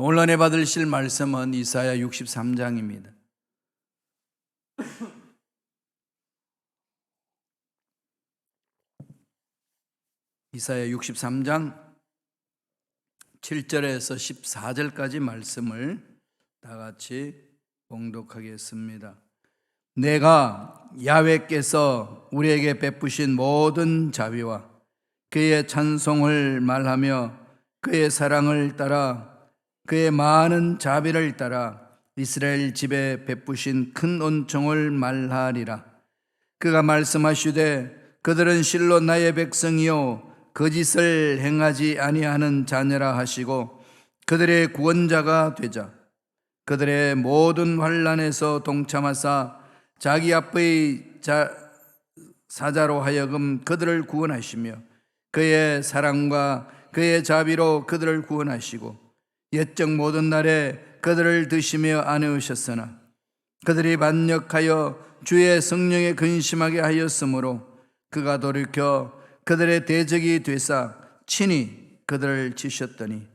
오늘 은혜 받으실 말씀은 이사야 63장입니다. 이사야 63장 7절에서 14절까지 말씀을 다 같이 봉독하겠습니다. 내가 야훼께서 우리에게 베푸신 모든 자비와 그의 찬송을 말하며 그의 사랑을 따라 그의 많은 자비를 따라 이스라엘 집에 베푸신 큰 은총을 말하리라. 그가 말씀하시되 그들은 실로 나의 백성이요 거짓을 행하지 아니하는 자녀라 하시고 그들의 구원자가 되자 그들의 모든 환난에서 동참하사 자기 앞의 사자로 하여금 그들을 구원하시며 그의 사랑과 그의 자비로 그들을 구원하시고 옛적 모든 날에 그들을 드시며 안으셨으나 그들이 반역하여 주의 성령에 근심하게 하였으므로 그가 돌이켜 그들의 대적이 되사 친히 그들을 치셨더니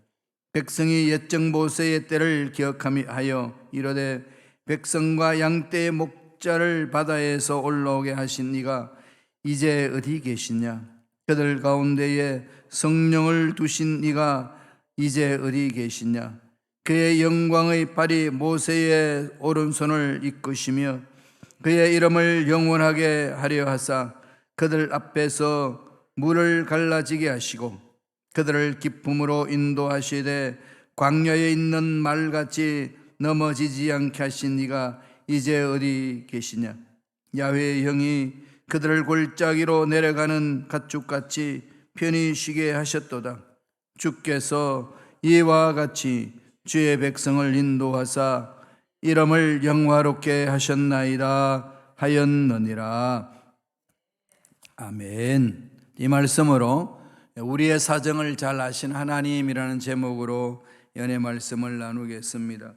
백성이 옛적 모세의 때를 기억하여 이르되 백성과 양떼의 목자를 바다에서 올라오게 하신 이가 이제 어디 계시냐? 그들 가운데에 성령을 두신 이가 이제 어디 계시냐? 그의 영광의 팔이 모세의 오른손을 이끄시며 그의 이름을 영원하게 하려 하사 그들 앞에서 물을 갈라지게 하시고 그들을 기쁨으로 인도하시되 광야에 있는 말같이 넘어지지 않게 하신 이가 이제 어디 계시냐? 야훼의 영이 그들을 골짜기로 내려가는 가축같이 편히 쉬게 하셨도다. 주께서 이와 같이 주의 백성을 인도하사 이름을 영화롭게 하셨나이다 하였느니라. 아멘. 이 말씀으로 우리의 사정을 잘 아신 하나님이라는 제목으로 연애 말씀을 나누겠습니다.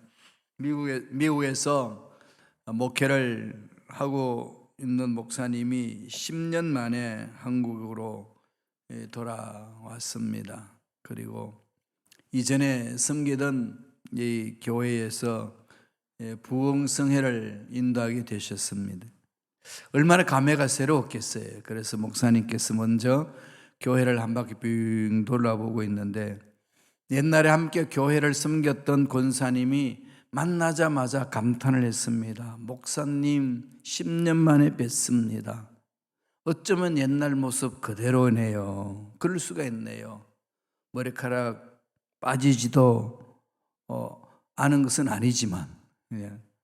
미국에서 목회를 하고 있는 목사님이 10년 만에 한국으로 돌아왔습니다. 그리고 이전에 섬기던 이 교회에서 부흥성회를 인도하게 되셨습니다. 얼마나 감회가 새로웠겠어요. 그래서 목사님께서 먼저 교회를 한 바퀴 빙 돌아보고 있는데 옛날에 함께 교회를 섬겼던 권사님이 만나자마자 감탄을 했습니다. 목사님 10년 만에 뵀습니다. 어쩌면 옛날 모습 그대로네요. 그럴 수가 있네요. 머리카락 빠지지도 않은 것은 아니지만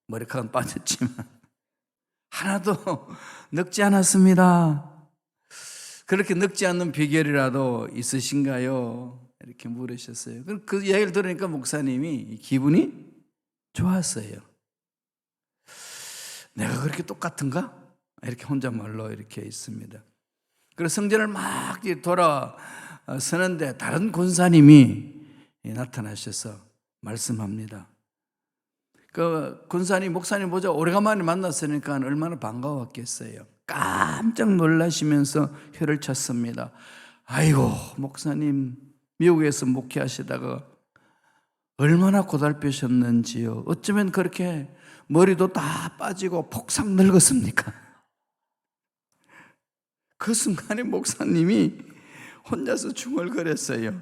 머리카락은 빠졌지만 하나도 늙지 않았습니다. 그렇게 늙지 않는 비결이라도 있으신가요? 이렇게 물으셨어요. 그 이야기를 들으니까 목사님이 기분이 좋았어요. 내가 그렇게 똑같은가? 이렇게 혼잣말로 이렇게 있습니다. 그래서 성전을 막 돌아서는데 다른 권사님이 나타나셔서 말씀합니다. 그 권사님, 목사님 보자 오래간만에 만났으니까 얼마나 반가웠겠어요. 깜짝 놀라시면서 혀를 찼습니다. 아이고, 목사님 미국에서 목회하시다가 얼마나 고달프셨는지요. 어쩌면 그렇게 머리도 다 빠지고 폭삭 늙었습니까? 그 순간에 목사님이 혼자서 중얼거렸어요.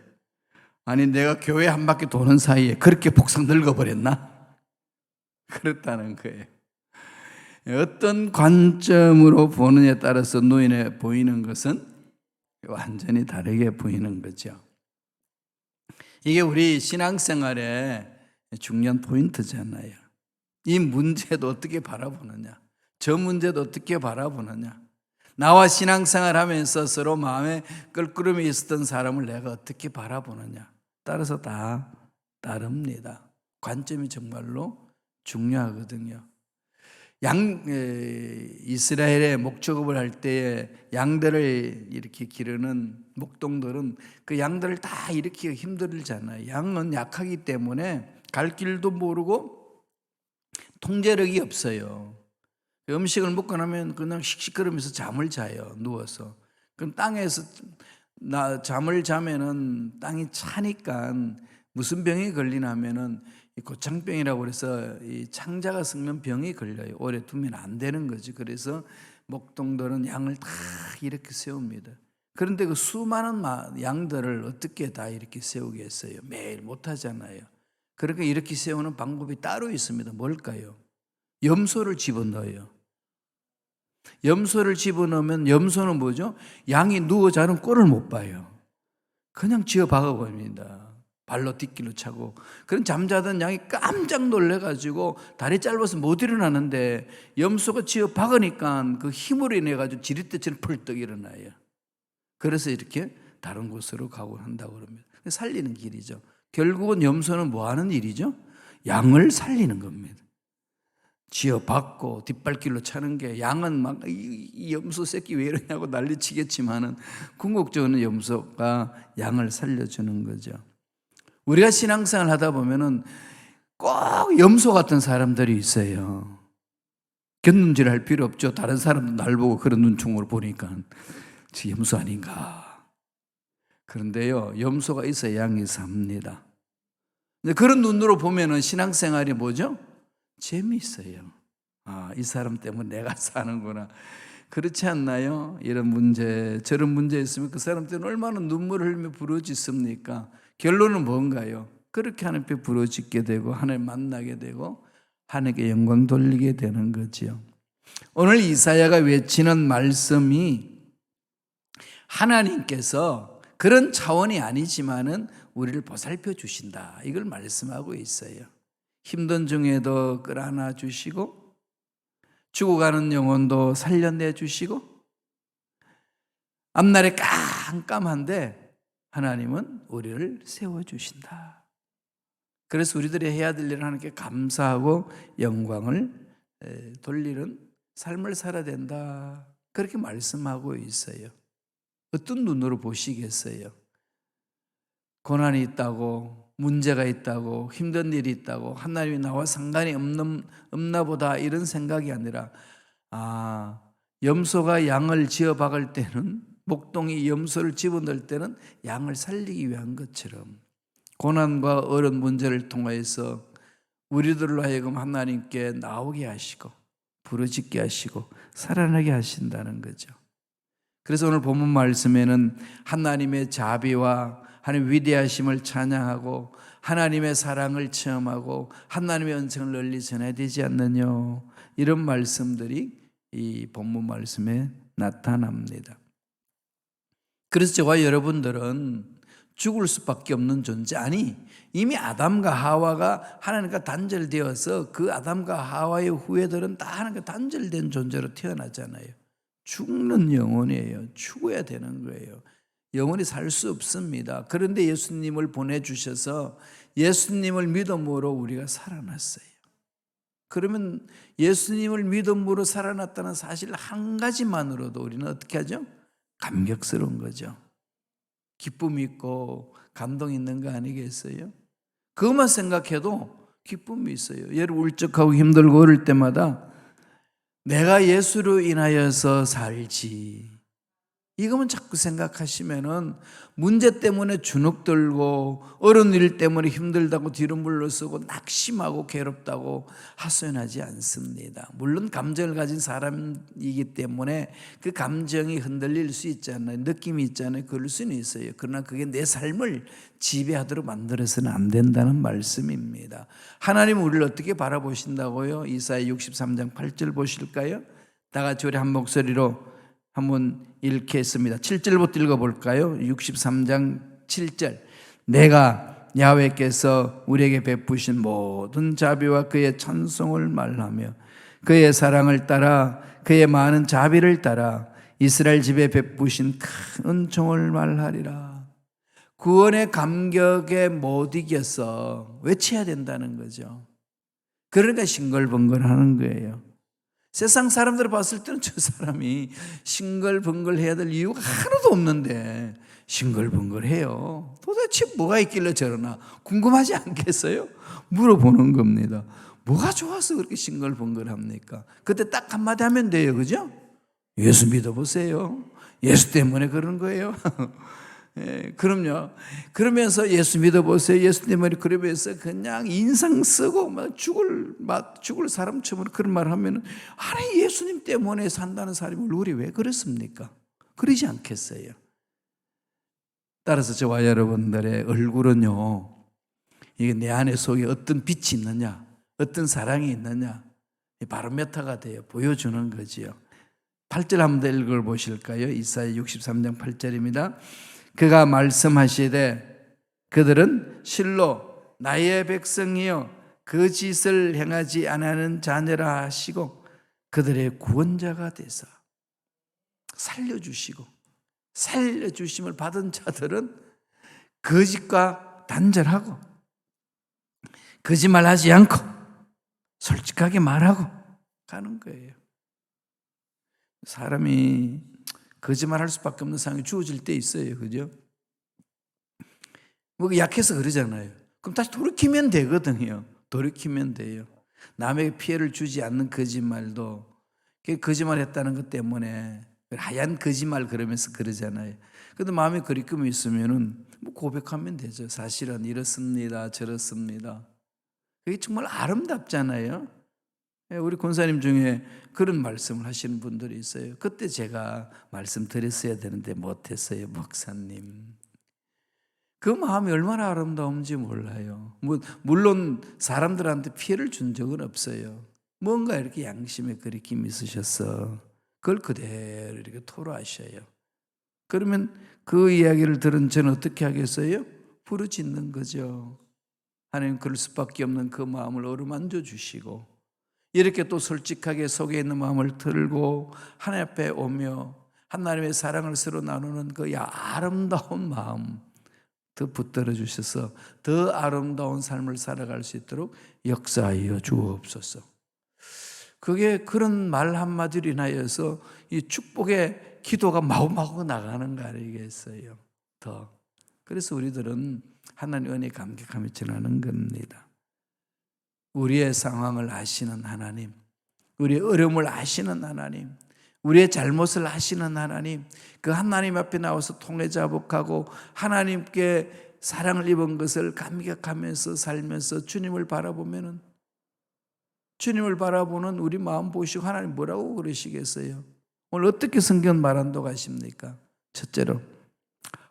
아니, 내가 교회 한 바퀴 도는 사이에 그렇게 폭삭 늙어버렸나? 그렇다는 거예요. 어떤 관점으로 보느냐에 따라서 눈에 보이는 것은 완전히 다르게 보이는 거죠. 이게 우리 신앙생활의 중요한 포인트잖아요. 이 문제도 어떻게 바라보느냐, 저 문제도 어떻게 바라보느냐, 나와 신앙생활 하면서 서로 마음에 껄끄러움이 있었던 사람을 내가 어떻게 바라보느냐 따라서 다 다릅니다. 관점이 정말로 중요하거든요. 이스라엘의 목축업을 할 때에 양들을 이렇게 기르는 목동들은 그 양들을 다 일으키기가 힘들잖아요. 양은 약하기 때문에 갈 길도 모르고 통제력이 없어요. 음식을 먹고 나면 그냥 씩씩거리면서 잠을 자요. 누워서. 그럼 땅에서 잠을 자면은 땅이 차니까 무슨 병이 걸리냐면은 이 고창병이라고 그래서 이 창자가 썩는 병이 걸려요. 오래 두면 안 되는 거지. 그래서 목동들은 양을 다 이렇게 세웁니다. 그런데 그 수많은 양들을 어떻게 다 이렇게 세우겠어요? 매일 못 하잖아요. 그러니까 이렇게 세우는 방법이 따로 있습니다. 뭘까요? 염소를 집어넣어요. 염소를 집어넣으면 염소는 뭐죠? 양이 누워 자는 꼴을 못 봐요. 그냥 쥐어 박아버립니다. 발로 뒷길로 차고. 그런 잠자던 양이 깜짝 놀래가지고 다리 짧아서 못 일어나는데 염소가 쥐어 박으니까 그 힘으로 인해가지고 지릿대처럼 펄떡 일어나요. 그래서 이렇게 다른 곳으로 가고 한다고 그럽니다. 살리는 길이죠. 결국은 염소는 뭐 하는 일이죠? 양을 살리는 겁니다. 쥐어 박고 뒷발길로 차는 게, 양은 막 이 염소 새끼 왜 이러냐고 난리치겠지만은 궁극적으로는 염소가 양을 살려주는 거죠. 우리가 신앙생활 하다 보면은 꼭 염소 같은 사람들이 있어요. 곁눈질 할 필요 없죠. 다른 사람도 날 보고 그런 눈총으로 보니까 저 염소 아닌가. 그런데요, 염소가 있어야 양이 삽니다. 근데 그런 눈으로 보면은 신앙생활이 뭐죠? 재미있어요. 아, 이 사람 때문에 내가 사는구나. 그렇지 않나요? 이런 문제, 저런 문제 있으면 그 사람 때문에 얼마나 눈물을 흘리며 부르짖습니까? 결론은 뭔가요? 그렇게 하나님께 부르짖게 되고 하나님 만나게 되고 하나님께 영광 돌리게 되는 거지요. 오늘 이사야가 외치는 말씀이 하나님께서 그런 차원이 아니지만은 우리를 보살펴 주신다, 이걸 말씀하고 있어요. 힘든 중에도 끌어안아 주시고 죽어가는 영혼도 살려내 주시고 앞날에 깜깜한데 하나님은 우리를 세워주신다. 그래서 우리들이 해야 될 일은 하나님께 감사하고 영광을 돌리는 삶을 살아야 된다, 그렇게 말씀하고 있어요. 어떤 눈으로 보시겠어요? 고난이 있다고, 문제가 있다고, 힘든 일이 있다고, 하나님이 나와 상관이 없나 보다, 이런 생각이 아니라, 아, 염소가 양을 지어 박을 때는, 목동이 염소를 집어넣을 때는 양을 살리기 위한 것처럼 고난과 어려운 문제를 통해서 우리들로 하여금 하나님께 나오게 하시고 부르짖게 하시고 살아나게 하신다는 거죠. 그래서 오늘 본문 말씀에는 하나님의 자비와 하나님의 위대하심을 찬양하고 하나님의 사랑을 체험하고 하나님의 은총을 널리 전해야 되지 않느냐, 이런 말씀들이 이 본문 말씀에 나타납니다. 그래서 저와 여러분들은 죽을 수밖에 없는 존재, 아니 이미 아담과 하와가 하나님과 단절되어서 그 아담과 하와의 후예들은 다 하나님과 단절된 존재로 태어나잖아요. 죽는 영혼이에요. 죽어야 되는 거예요. 영원히 살 수 없습니다. 그런데 예수님을 보내주셔서 예수님을 믿음으로 우리가 살아났어요. 그러면 예수님을 믿음으로 살아났다는 사실 한 가지만으로도 우리는 어떻게 하죠? 감격스러운 거죠. 기쁨이 있고 감동이 있는 거 아니겠어요? 그것만 생각해도 기쁨이 있어요. 여러분 울적하고 힘들고 어릴 때마다 내가 예수로 인하여서 살지, 이거만 자꾸 생각하시면은 문제 때문에 주눅들고 어려운 일 때문에 힘들다고 뒤로 물러서고 낙심하고 괴롭다고 하소연하지 않습니다. 물론 감정을 가진 사람이기 때문에 그 감정이 흔들릴 수 있잖아요. 느낌이 있잖아요. 그럴 수는 있어요. 그러나 그게 내 삶을 지배하도록 만들어서는 안 된다는 말씀입니다. 하나님은 우리를 어떻게 바라보신다고요? 이사야 63장 8절 보실까요? 다 같이 우리 한 목소리로 한번 읽겠습니다. 7절부터 읽어볼까요? 63장 7절. 내가 야훼께서 우리에게 베푸신 모든 자비와 그의 찬송을 말하며 그의 사랑을 따라 그의 많은 자비를 따라 이스라엘 집에 베푸신 큰 은총을 말하리라. 구원의 감격에 못 이겨서 외쳐야 된다는 거죠. 그러니까 싱글벙글하는 거예요. 세상 사람들 봤을 때는 저 사람이 싱글벙글 해야 될 이유가 하나도 없는데 싱글벙글해요. 도대체 뭐가 있길래 저러나 궁금하지 않겠어요? 물어보는 겁니다. 뭐가 좋아서 그렇게 싱글벙글합니까? 그때 딱 한마디 하면 돼요. 그죠? 예수 믿어보세요. 예수 때문에 그런 거예요. 그럼요. 그러면서 예수 믿어보세요. 예수님은 그러면서 그냥 인상 쓰고 막 죽을 사람처럼 그런 말 하면은, 아니, 예수님 때문에 산다는 사람이 우리 왜 그렇습니까? 그러지 않겠어요? 따라서 저와 여러분들의 얼굴은요, 이게 내 안에 속에 어떤 빛이 있느냐, 어떤 사랑이 있느냐, 바로메타가 돼요. 보여주는 거지요. 8절 한번 더 읽어보실까요? 이사야 63장 8절입니다. 그가 말씀하시되 그들은 실로 나의 백성이여 거짓을 행하지 않는 자녀라 하시고 그들의 구원자가 되사 살려주심을 받은 자들은 거짓과 단절하고 거짓말하지 않고 솔직하게 말하고 가는 거예요. 사람이 거짓말할 수밖에 없는 상황이 주어질 때 있어요. 그죠? 뭐 약해서 그러잖아요. 그럼 다시 돌이키면 되거든요. 돌이키면 돼요. 남에게 피해를 주지 않는 거짓말도 거짓말했다는 것 때문에 하얀 거짓말 그러면서 그러잖아요. 근데 마음에 거리낌이 있으면은 뭐 고백하면 되죠. 사실은 이렇습니다, 저렇습니다. 그게 정말 아름답잖아요. 우리 권사님 중에 그런 말씀을 하시는 분들이 있어요. 그때 제가 말씀 드렸어야 되는데 못했어요. 목사님, 그 마음이 얼마나 아름다운지 몰라요. 물론 사람들한테 피해를 준 적은 없어요. 뭔가 이렇게 양심에 거리낌이 있으셔서 그걸 그대로 이렇게 토로하셔요. 그러면 그 이야기를 들은 저는 어떻게 하겠어요? 부르짖는 거죠. 하나님, 그럴 수밖에 없는 그 마음을 어루만져 주시고, 이렇게 또 솔직하게 속에 있는 마음을 들고 하나님 앞에 오며 하나님의 사랑을 서로 나누는 그 아름다운 마음 더 붙들어 주셔서 더 아름다운 삶을 살아갈 수 있도록 역사하여 주옵소서. 그게 그런 말 한마디로 인하여서 이 축복의 기도가 마구마구 나가는 거 아니겠어요? 더. 그래서 우리들은 하나님 은혜 감격하며 전하는 겁니다. 우리의 상황을 아시는 하나님, 우리의 어려움을 아시는 하나님, 우리의 잘못을 아시는 하나님, 그 하나님 앞에 나와서 통회자복하고 하나님께 사랑을 입은 것을 감격하면서 살면서 주님을 바라보면은, 주님을 바라보는 우리 마음 보시고 하나님 뭐라고 그러시겠어요? 오늘 어떻게 성경 말한다고 하십니까? 첫째로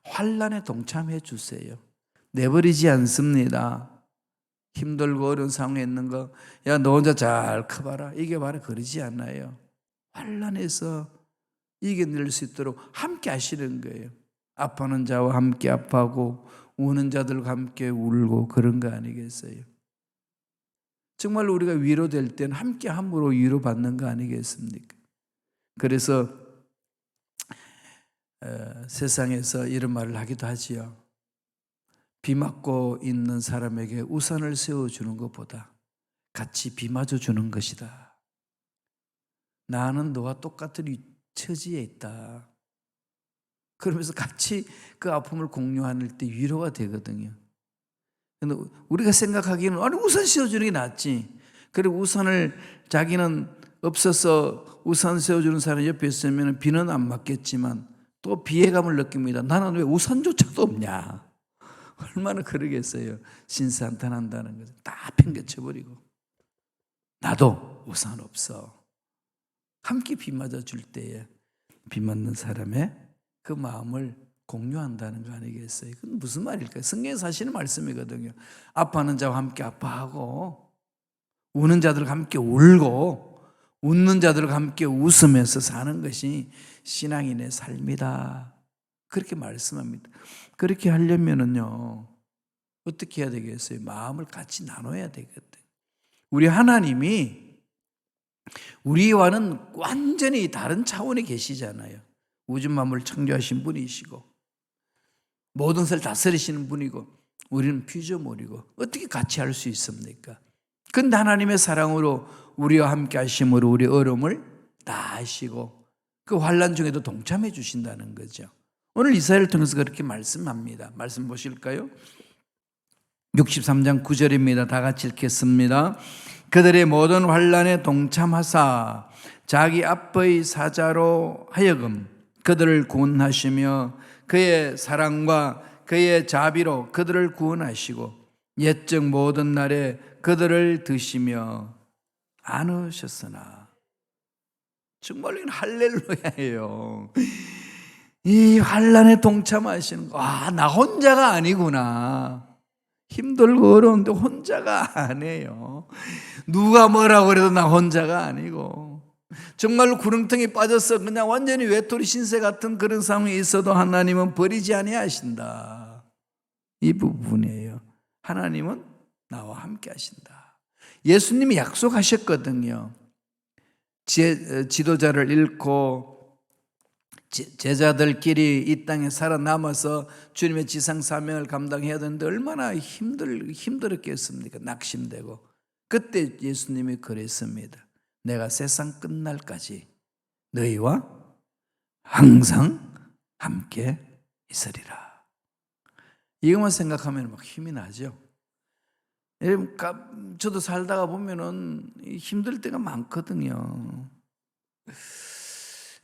환난에 동참해 주세요. 내버리지 않습니다. 힘들고 어려운 상황에 있는 거, 야, 너 혼자 잘 커봐라, 이겨봐라, 그러지 않아요. 환난에서 이겨낼 수 있도록 함께 하시는 거예요. 아파하는 자와 함께 아파하고 우는 자들과 함께 울고 그런 거 아니겠어요? 정말 우리가 위로될 때는 함께 함으로 위로받는 거 아니겠습니까? 그래서 세상에서 이런 말을 하기도 하지요. 비 맞고 있는 사람에게 우산을 세워주는 것보다 같이 비 맞아주는 것이다. 나는 너와 똑같은 처지에 있다. 그러면서 같이 그 아픔을 공유할 때 위로가 되거든요. 근데 우리가 생각하기에는, 아니, 우산 씌워주는 게 낫지. 그리고 우산을 자기는 없어서 우산 세워주는 사람이 옆에 있으면 비는 안 맞겠지만 또 비애감을 느낍니다. 나는 왜 우산조차도 없냐. 얼마나 그러겠어요. 신사한탄한다는 거죠. 다 팽개쳐버리고 나도 우산 없어. 함께 비 맞아줄 때에 비 맞는 사람의 그 마음을 공유한다는 거 아니겠어요? 그건 무슨 말일까요? 성경에서 하시는 말씀이거든요. 아파하는 자와 함께 아파하고 우는 자들과 함께 울고 웃는 자들과 함께 웃으면서 사는 것이 신앙인의 삶이다. 그렇게 말씀합니다. 그렇게 하려면은요, 어떻게 해야 되겠어요? 마음을 같이 나눠야 되거든. 우리 하나님이 우리와는 완전히 다른 차원에 계시잖아요. 우주 만물을 창조하신 분이시고 모든 것을 다스리시는 분이고 우리는 피조물이고 어떻게 같이 할 수 있습니까? 근데 하나님의 사랑으로 우리와 함께 하심으로 우리 어려움을 다 아시고 그 환난 중에도 동참해 주신다는 거죠. 오늘 이사야를 통해서 그렇게 말씀합니다. 말씀 보실까요? 63장 9절입니다. 다 같이 읽겠습니다. 그들의 모든 환난에 동참하사 자기 앞의 사자로 하여금 그들을 구원하시며 그의 사랑과 그의 자비로 그들을 구원하시고 옛적 모든 날에 그들을 드시며 안으셨으나. 정말로 이건 할렐루야예요. 이 환난에 동참하시는 거, 나 혼자가 아니구나. 힘들고 어려운데 혼자가 아니에요. 누가 뭐라고 그래도 나 혼자가 아니고, 정말로 구렁텅이 빠져서 그냥 완전히 외톨이 신세 같은 그런 상황이 있어도 하나님은 버리지 아니하신다. 이 부분이에요. 하나님은 나와 함께 하신다. 예수님이 약속하셨거든요. 지도자를 잃고 제자들끼리 이 땅에 살아남아서 주님의 지상사명을 감당해야 되는데 얼마나 힘들었겠습니까? 낙심되고. 그때 예수님이 그랬습니다. 내가 세상 끝날까지 너희와 항상 함께 있으리라. 이것만 생각하면 막 힘이 나죠. 저도 살다가 보면은 힘들 때가 많거든요.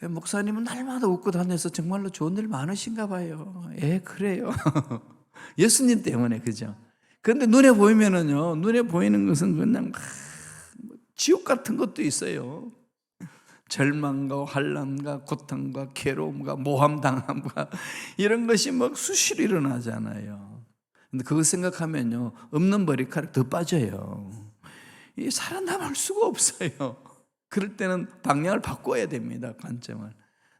목사님은 날마다 웃고 다녀서 정말로 좋은 일 많으신가 봐요. 그래요. 예수님 때문에, 그죠? 그런데 눈에 보이면은요, 눈에 보이는 것은 그냥 지옥 같은 것도 있어요. 절망과 환난과 고통과 괴로움과 모함당함과 이런 것이 막 수시로 일어나잖아요. 근데 그거 생각하면요, 없는 머리카락 더 빠져요. 살아남을 수가 없어요. 그럴 때는 방향을 바꿔야 됩니다. 관점을.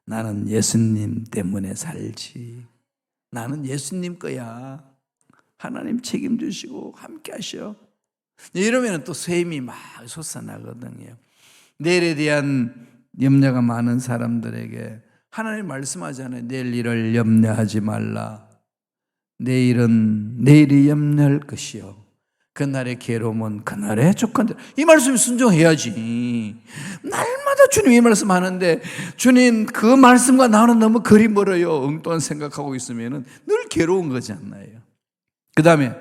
나는 예수님 때문에 살지. 나는 예수님 거야. 하나님 책임지시고 함께 하셔. 이러면 또 쇠임이 막 솟아나거든요. 내일에 대한 염려가 많은 사람들에게 하나님 말씀하잖아요. 내일 일을 염려하지 말라. 내일이 염려할 것이요. 그날의 괴로움은 그날의 족한 대로. 이 말씀에 순종해야지. 날마다 주님 이 말씀 하는데 주님 그 말씀과 나는 너무 거리 멀어요. 엉뚱한 생각하고 있으면 늘 괴로운 거지 않나요? 그 다음에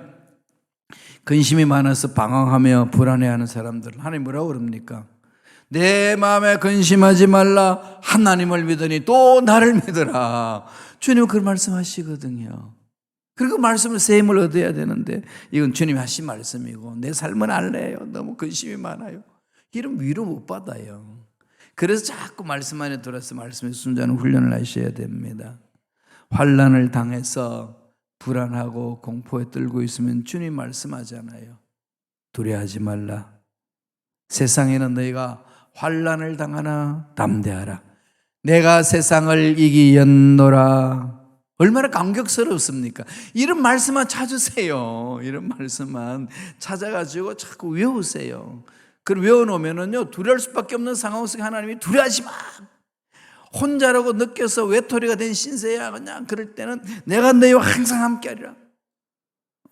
근심이 많아서 방황하며 불안해하는 사람들은 하나님 뭐라고 그럽니까? 내 마음에 근심하지 말라. 하나님을 믿으니 또 나를 믿으라. 주님은 그런 말씀하시거든요. 그리고 말씀을 세임을 얻어야 되는데 이건 주님이 하신 말씀이고 내 삶은 알래요. 너무 근심이 많아요. 이런 위로 못 받아요. 그래서 자꾸 말씀 안에 들어서 말씀에 순종하는 훈련을 하셔야 됩니다. 환난을 당해서 불안하고 공포에 떨고 있으면 주님 말씀하잖아요. 두려워하지 말라. 세상에는 너희가 환난을 당하나 담대하라. 내가 세상을 이기었노라. 얼마나 감격스럽습니까? 이런 말씀만 찾으세요. 이런 말씀만 찾아가지고 자꾸 외우세요. 그걸 외워놓으면요, 두려울 수밖에 없는 상황 속에 하나님이 두려워하지 마. 혼자라고 느껴서 외톨이가 된 신세야. 그냥 그럴 때는 내가 너희와 항상 함께 하리라.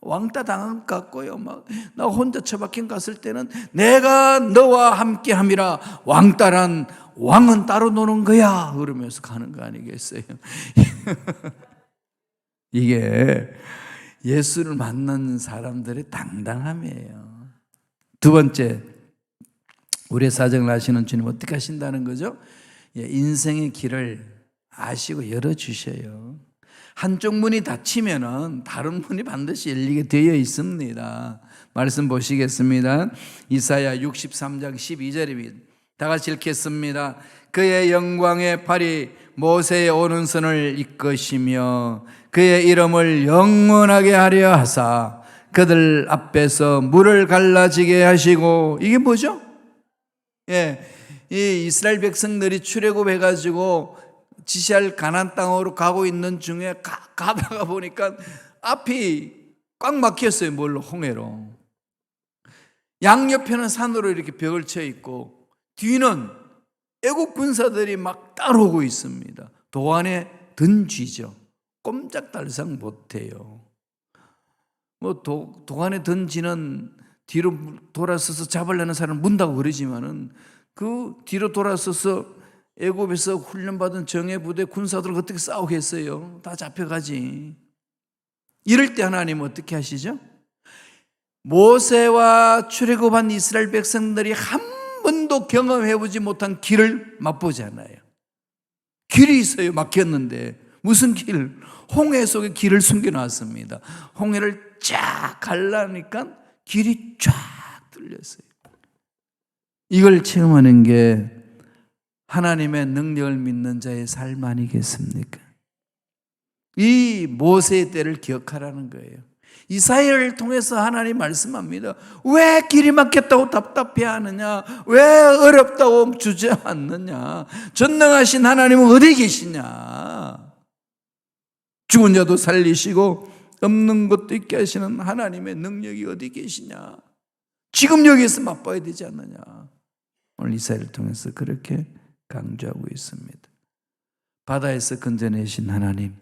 왕따 당한 것 같고요. 나 혼자 처박힌 갔을 때는 내가 너와 함께 함이라. 왕따란 왕은 따로 노는 거야. 그러면서 가는 거 아니겠어요? 이게 예수를 만난 사람들의 당당함이에요. 두 번째, 우리의 사정을 아시는 주님 어떻게 하신다는 거죠? 인생의 길을 아시고 열어주셔요. 한쪽 문이 닫히면은 다른 문이 반드시 열리게 되어 있습니다. 말씀 보시겠습니다. 이사야 63장 12절입니다. 다 같이 읽겠습니다. 그의 영광의 팔이 모세의 오른손을 이끄시며 그의 이름을 영원하게 하려 하사 그들 앞에서 물을 갈라지게 하시고. 이게 뭐죠? 이 이스라엘 백성들이 출애굽해가지고 지시할 가나안 땅으로 가고 있는 중에 가다가 보니까 앞이 꽉 막혔어요. 뭘로? 홍해로. 양옆에는 산으로 이렇게 벽을 쳐 있고 뒤는 애국 군사들이 막 따라오고 있습니다. 도안에 든 쥐죠. 꼼짝달싹 못해요. 도안에 든 쥐는 뒤로 돌아서서 잡으려는 사람을 문다고 그러지만은 그 뒤로 돌아서서 애굽에서 훈련받은 정예부대 군사들을 어떻게 싸우겠어요? 다 잡혀가지. 이럴 때 하나님은 어떻게 하시죠? 모세와 출애굽한 이스라엘 백성들이 한 번도 경험해보지 못한 길을 맛보잖아요. 길이 있어요. 막혔는데 무슨 길? 홍해 속에 길을 숨겨놨습니다. 홍해를 쫙 갈라니까 길이 쫙 뚫렸어요. 이걸 체험하는 게 하나님의 능력을 믿는 자의 삶 아니겠습니까? 이 모세의 때를 기억하라는 거예요. 이사야를 통해서 하나님 말씀합니다. 왜 길이 막혔다고 답답해하느냐? 왜 어렵다고 주저앉느냐? 전능하신 하나님은 어디 계시냐? 죽은 자도 살리시고 없는 것도 있게 하시는 하나님의 능력이 어디 계시냐? 지금 여기서 맛봐야 되지 않느냐? 오늘 이사야를 통해서 그렇게 강조하고 있습니다. 바다에서 건져내신 하나님,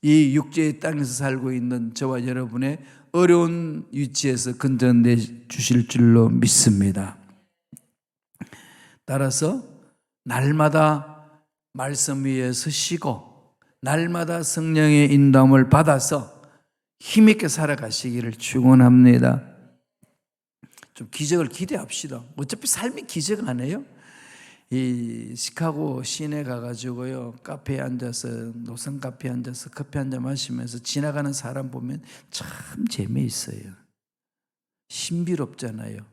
이 육지의 땅에서 살고 있는 저와 여러분의 어려운 위치에서 건져내 주실 줄로 믿습니다. 따라서 날마다 말씀 위에 서시고 날마다 성령의 인도함을 받아서 힘있게 살아가시기를 축원합니다. 좀 기적을 기대합시다. 어차피 삶이 기적 아니에요? 이 시카고 시내 가가지고요, 카페에 앉아서, 노선 카페에 앉아서 커피 한잔 마시면서 지나가는 사람 보면 참 재미있어요. 신비롭잖아요.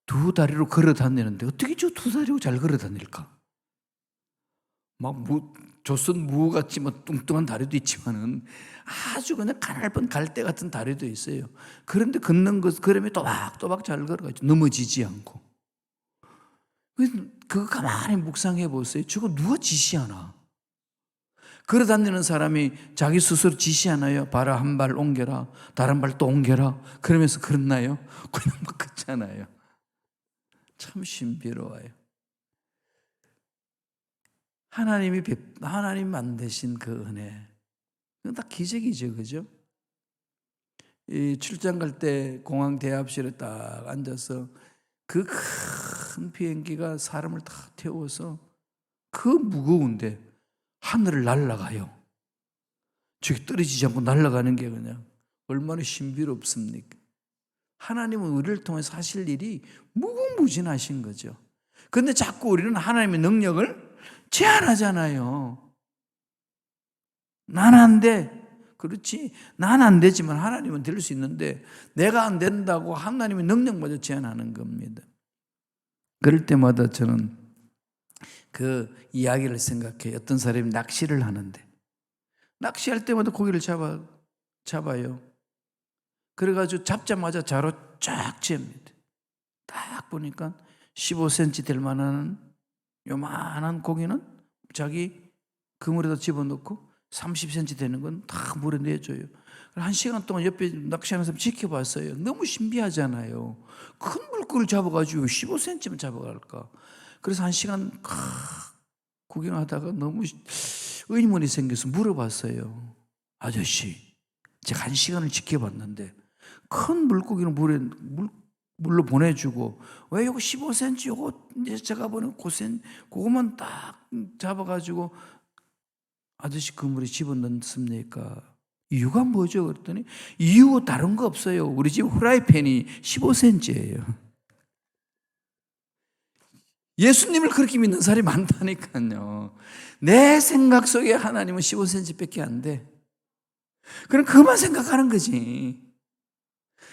두 다리로 걸어 다니는데 어떻게 저 두 다리로 잘 걸어 다닐까? 막 조선 무같이 뭐 뚱뚱한 다리도 있지만은 아주 그냥 가냘픈 갈대 같은 다리도 있어요. 그런데 걷는 것, 그러면 또박또박 잘 걸어가죠. 넘어지지 않고. 그거 가만히 묵상해 보세요. 저거 누가 지시하나? 걸어 다니는 사람이 자기 스스로 지시하나요? 발을 한 발 옮겨라, 다른 발 또 옮겨라, 그러면서 걸었나요? 그냥 막 걷잖아요. 참 신비로워요. 하나님 만드신 그 은혜, 그건 다 기적이죠, 그죠? 이 출장 갈 때 공항 대합실에 딱 앉아서 그 큰 비행기가 사람을 다 태워서 그 무거운데 하늘을 날아가요. 저기 떨어지지 않고 날아가는 게 그냥 얼마나 신비롭습니까? 하나님은 우리를 통해서 하실 일이 무궁무진하신 거죠. 그런데 자꾸 우리는 하나님의 능력을 제한하잖아요. 난 안 돼. 그렇지. 난 안 되지만 하나님은 될 수 있는데 내가 안 된다고 하나님의 능력마저 제한하는 겁니다. 그럴 때마다 저는 그 이야기를 생각해요. 어떤 사람이 낚시를 하는데 낚시할 때마다 고기를 잡아요. 그래가지고 잡자마자 자로 쫙 잽니다. 딱 보니까 15cm 될 만한 요만한 고기는 자기 그물에다 집어넣고 30cm 되는 건 다 물에 내줘요. 1시간 동안 옆에 낚시하는 사람 지켜봤어요. 너무 신비하잖아요. 큰 물고기를 잡아가지고 15cm만 잡아갈까. 그래서 1시간 구경하다가 너무 의문이 생겨서 물어봤어요. 아저씨, 제가 1시간을 지켜봤는데 큰 물고기는 물로 보내주고 왜 요거 15cm 요거 이제 제가 보는 그거만 딱 잡아가지고 아저씨 그물에 집어넣습니까? 이유가 뭐죠? 그랬더니 이유 다른 거 없어요. 우리 집 후라이팬이 15cm예요. 예수님을 그렇게 믿는 사람이 많다니까요. 내 생각 속에 하나님은 15cm밖에 안 돼. 그럼 그만 생각하는 거지.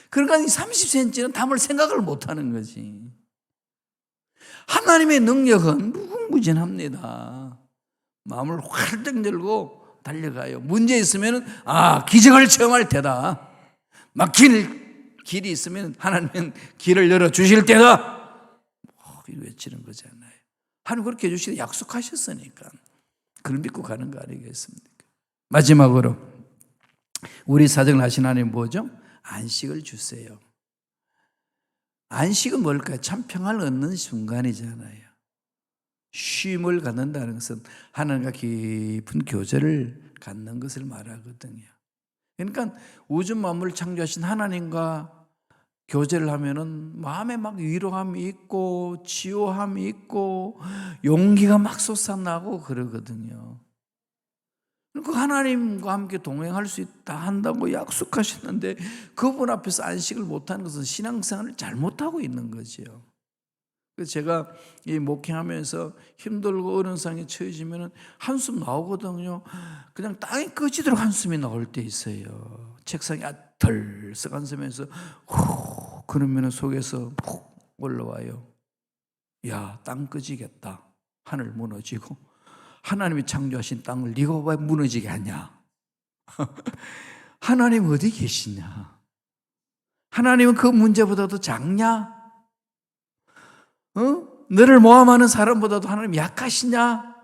그러니까 이 30cm는 담을 생각을 못 하는 거지. 하나님의 능력은 무궁무진합니다. 마음을 활짝 열고 달려가요. 문제 있으면 기적을 체험할 때다. 막힐 길이 있으면 하나님은 길을 열어주실 때다. 외치는 거잖아요. 하나님 그렇게 해주시고 약속하셨으니까 그걸 믿고 가는 거 아니겠습니까? 마지막으로 우리 사정을 하신 하나님 뭐죠? 안식을 주세요. 안식은 뭘까요? 참 평안을 얻는 순간이잖아요. 쉼을 갖는다는 것은 하나님과 깊은 교제를 갖는 것을 말하거든요. 그러니까 우주 만물을 창조하신 하나님과 교제를 하면은 마음에 막 위로함이 있고 치유함이 있고 용기가 막 솟아나고 그러거든요. 그 하나님과 함께 동행할 수 있다 한다고 약속하셨는데 그분 앞에서 안식을 못하는 것은 신앙생활을 잘못하고 있는 거죠. 제가 이 목회하면서 힘들고 어려운 상황에 처해지면 한숨 나오거든요. 그냥 땅에 꺼지도록 한숨이 나올 때 있어요. 책상에 덜썩 한숨에서 후 그러면 속에서 푹 올라와요. 야, 땅 꺼지겠다. 하늘 무너지고 하나님이 창조하신 땅을 네가 왜 무너지게 하냐? 하나님 어디 계시냐? 하나님은 그 문제보다도 작냐? 너를 모함하는 사람보다도 하나님 약하시냐?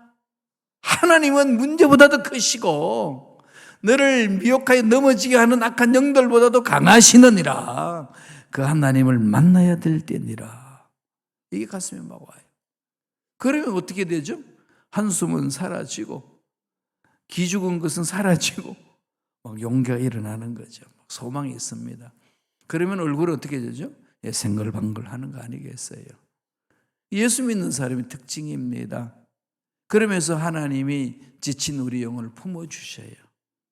하나님은 문제보다도 크시고 너를 미혹하여 넘어지게 하는 악한 영들보다도 강하시느니라. 그 하나님을 만나야 될 때니라. 이게 가슴에 막 와요. 그러면 어떻게 되죠? 한숨은 사라지고 기죽은 것은 사라지고 막 용기가 일어나는 거죠. 소망이 있습니다. 그러면 얼굴은 어떻게 되죠? 생글방글 하는 거 아니겠어요? 예수 믿는 사람의 특징입니다. 그러면서 하나님이 지친 우리 영혼을 품어주셔요.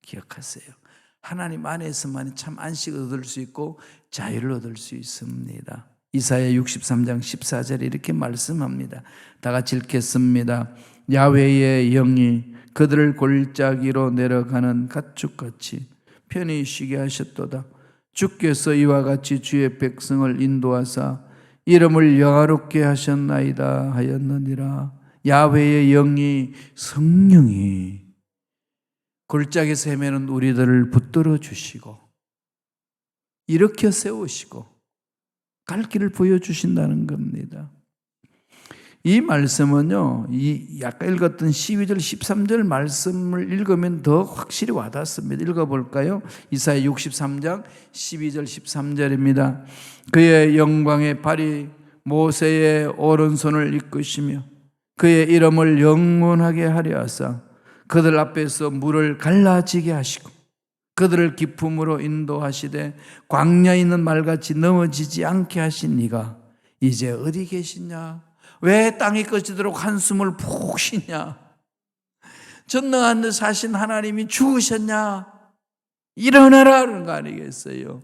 기억하세요. 하나님 안에서만 참 안식을 얻을 수 있고 자유를 얻을 수 있습니다. 이사야 63장 14절에 이렇게 말씀합니다. 다 같이 읽겠습니다. 야훼의 영이 그들을 골짜기로 내려가는 가축같이 편히 쉬게 하셨도다. 주께서 이와 같이 주의 백성을 인도하사 이름을 영화롭게 하셨나이다 하였느니라. 야훼의 영이, 성령이 골짜기에서 헤매는 우리들을 붙들어 주시고 일으켜 세우시고 갈 길을 보여주신다는 겁니다. 이 말씀은요, 이 아까 읽었던 12절, 13절 말씀을 읽으면 더 확실히 와닿습니다. 읽어볼까요? 이사야 63장 12절, 13절입니다. 그의 영광의 발이 모세의 오른손을 이끄시며 그의 이름을 영원하게 하려 하사 그들 앞에서 물을 갈라지게 하시고 그들을 깊음으로 인도하시되 광야에 있는 말같이 넘어지지 않게 하신 이가 이제 어디 계시냐? 왜 땅이 꺼지도록 한숨을 푹 쉬냐? 전능한 데 사신 하나님이 죽으셨냐? 일어나라 그런 거 아니겠어요?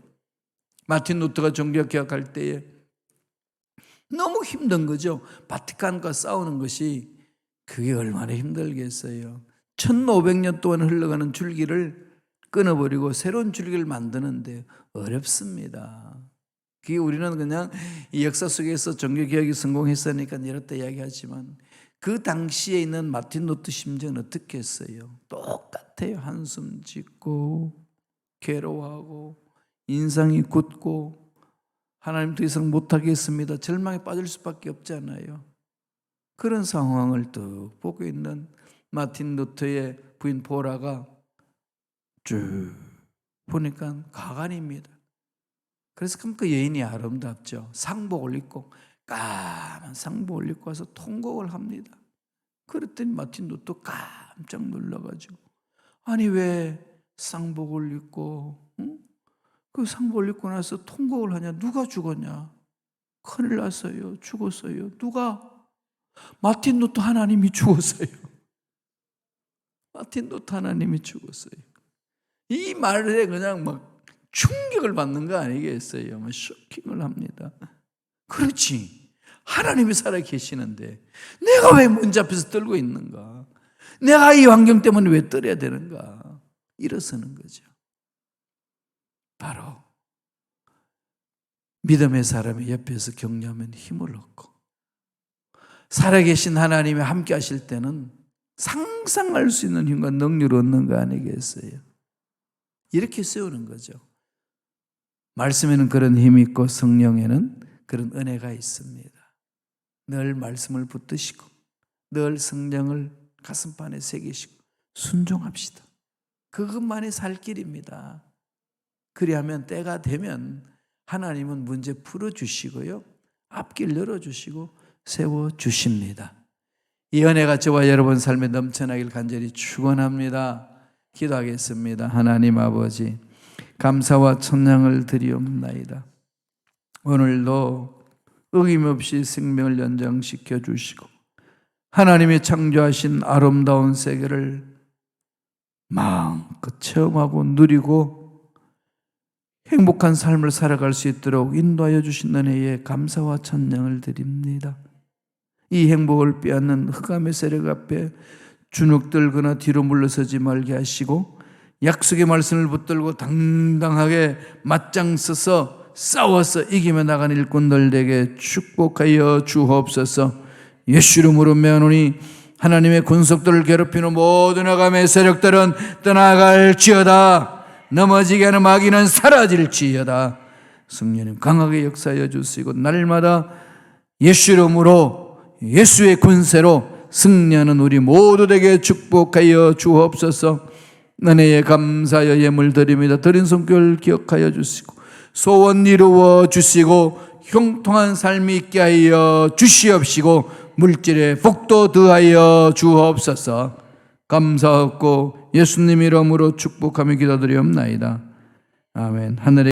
마틴 루터가 종교개혁할 때에 너무 힘든 거죠. 바티칸과 싸우는 것이 그게 얼마나 힘들겠어요. 1500년 동안 흘러가는 줄기를 끊어버리고 새로운 줄기를 만드는데 어렵습니다. 그게 우리는 그냥 이 역사 속에서 종교개혁이 성공했으니까 이렇다 이야기하지만 그 당시에 있는 마틴 루터 심정은 어떻겠어요? 똑같아요. 한숨 짓고 괴로워하고 인상이 굳고 하나님 더 이상 못하겠습니다. 절망에 빠질 수밖에 없잖아요. 그런 상황을 또 보고 있는 마틴 루터의 부인 보라가 쭉 보니까 가관입니다. 그래서 그 여인이 아름답죠. 상복을 입고 까만 상복을 입고 와서 통곡을 합니다. 그랬더니 마틴 루터 깜짝 놀라가지고 아니 왜 상복을 입고 그 상복을 입고 나서 통곡을 하냐? 누가 죽었냐? 큰일 났어요. 죽었어요. 누가? 마틴 루터 하나님이 죽었어요. 마틴 루터 하나님이 죽었어요. 이 말에 그냥 막 충격을 받는 거 아니겠어요? 막 쇼킹을 합니다. 그렇지. 하나님이 살아 계시는데 내가 왜 문제 앞에서 떨고 있는가? 내가 이 환경 때문에 왜 떨어야 되는가? 일어서는 거죠. 바로 믿음의 사람이 옆에서 격려하면 힘을 얻고 살아계신 하나님이 함께 하실 때는 상상할 수 있는 힘과 능력을 얻는 거 아니겠어요? 이렇게 세우는 거죠. 말씀에는 그런 힘이 있고 성령에는 그런 은혜가 있습니다. 늘 말씀을 붙드시고 늘 성령을 가슴판에 새기시고 순종합시다. 그것만이 살 길입니다. 그리하면 때가 되면 하나님은 문제 풀어주시고요. 앞길 열어주시고 세워주십니다. 이 은혜가 저와 여러분 삶에 넘쳐나길 간절히 축원합니다. 기도하겠습니다. 하나님 아버지 감사와 찬양을 드리옵나이다. 오늘도 어김없이 생명을 연장시켜 주시고 하나님이 창조하신 아름다운 세계를 마음껏 체험하고 누리고 행복한 삶을 살아갈 수 있도록 인도하여 주신 은혜에 감사와 찬양을 드립니다. 이 행복을 빼앗는 흑암의 세력 앞에 주눅들거나 뒤로 물러서지 말게 하시고 약속의 말씀을 붙들고 당당하게 맞짱 서서 싸워서 이기며 나가는 일꾼들에게 축복하여 주옵소서. 예수 이름으로 명하노니 하나님의 군속들을 괴롭히는 모든 흑암의 세력들은 떠나갈지어다. 넘어지게 하는 마귀는 사라질지어다. 성령님 강하게 역사하여 주시고 날마다 예수 이름으로 예수의 군세로 승리하는 우리 모두에게 축복하여 주옵소서. 은혜에 감사하여 예물 드립니다. 드린 손길 기억하여 주시고 소원 이루어 주시고 형통한 삶이 있게 하여 주시옵시고 물질의 복도 더하여 주옵소서. 감사하고 예수님 이름으로 축복하며 기도드리옵나이다. 아멘. 하늘의